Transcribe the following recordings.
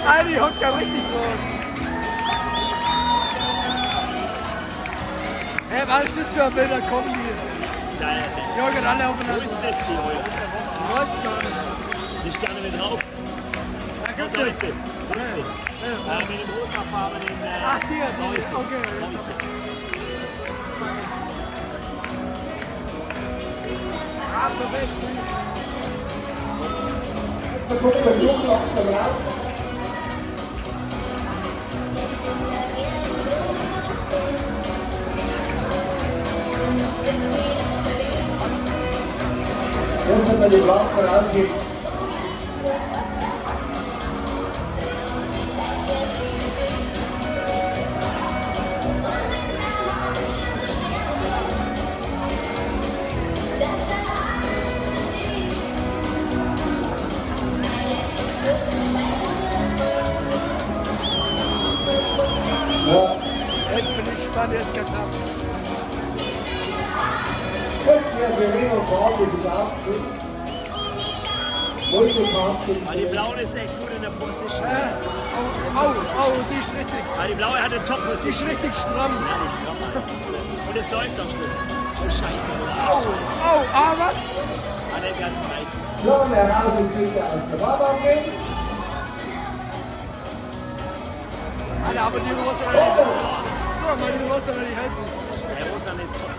Alter, die hockt ja richtig groß. Hey, was ist das für ein Bilder? Kommen die? Ja, geht alle aufeinander. Wo ist das hier heute? Ich weiß es gar nicht. Ich gerne mit drauf. Da gibt Da es. ist sie. Da ist sie. Mit dem rosafarbenen Ach, hier. Neuße. Okay. Neuße. Ah, perfekt. Da kommt der Bluch langsam raus. Jetzt hat man die Blasen rausgeben. Ja. Jetzt bin ich gespannt, jetzt geht's ab. Ja, Verena Farbe ist auch gut. Multicasting. Die blaue ist echt gut in der Position. Oh, die ist richtig. Die blaue hat eine Die Top-Position. ist richtig stramm. Ja, die ist stramm. Und es läuft am Schluss. Oh, scheiße. Was? Nicht ganz weit. So, wer raus ist, bitte aus der Bahn gehen. Alter, aber die Rosa, guck mal, die Rosa, die hält sich. Der Rosan ist top.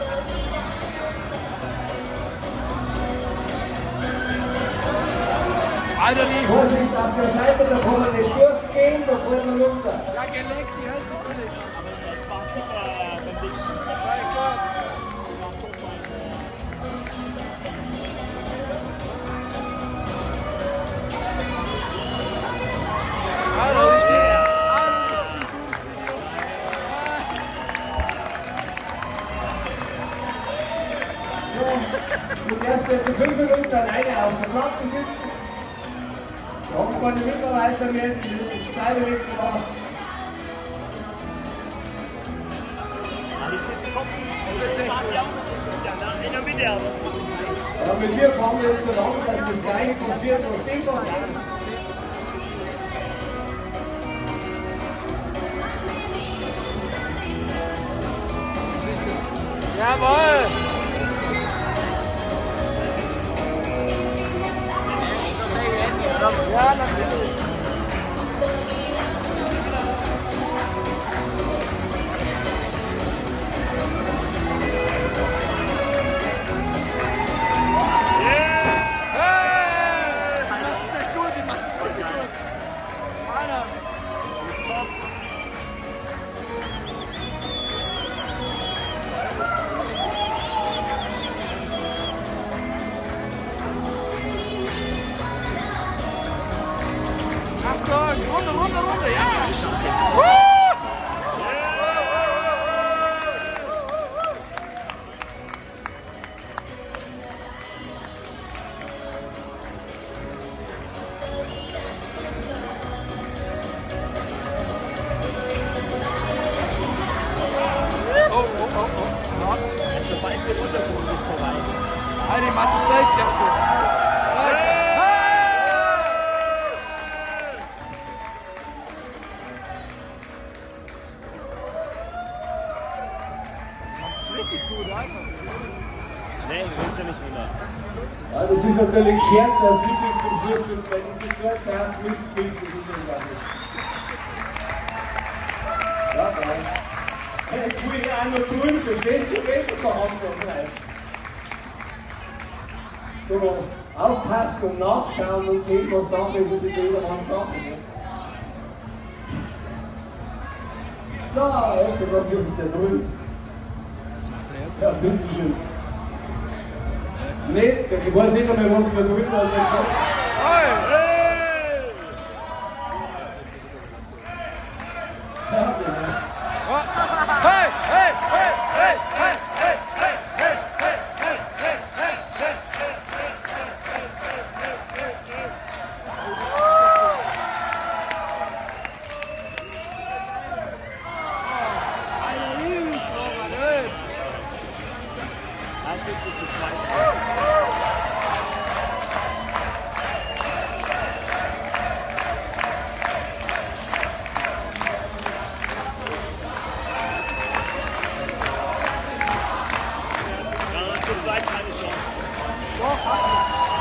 Alter, die. Vorsicht auf der Seite, da kann man nicht durchgehen, da fällt man runter. Ja, gelegt, die hält sich völlig. Aber es war super beim Ding. Das war ja klar. Alter, die sieht. Du darfst jetzt 5 Minuten alleine auf der Platte sitzen. Da kommt meine Mitarbeiter werden, die müssen steile Wege machen. Die sind top. In der Mitte aber. Ja, mit mir fahren wir jetzt so lang, dass das Gleiche passiert, was dem passiert. Jawohl! Ja, natürlich. Runde, ja! Sobald sie runterkommt, ist vorbei. Ah, die macht es Weltklasse. Das ist richtig gut, einfach. Nee, du willst ja nicht runter. Ja, das ist natürlich geschert, dass sie bis zum Schluss ist, weil das ist so ein kleines Mistbild, das ist unglaublich. Ja, nein. Jetzt will ich auch noch tun, verstehst du, wie viel Verhandlung bleibt. So, aufpassen und nachschauen und sehen, was Sache ist, das ist jedermanns Sache. Ne? So, jetzt kommt Jungs der Null. Was macht er jetzt? Ja, bitteschön. Nee, ich weiß nicht mehr, was wir tun, was wir tun. Ja, genau. Hey, hey, hey, hey, hey, hey, hey, hey, hey, hey, hey, hey, Alter, wie ist das, Mann, ey? Dann sind sie zu zweit. Zeit keine Chance. Doch, hat sie.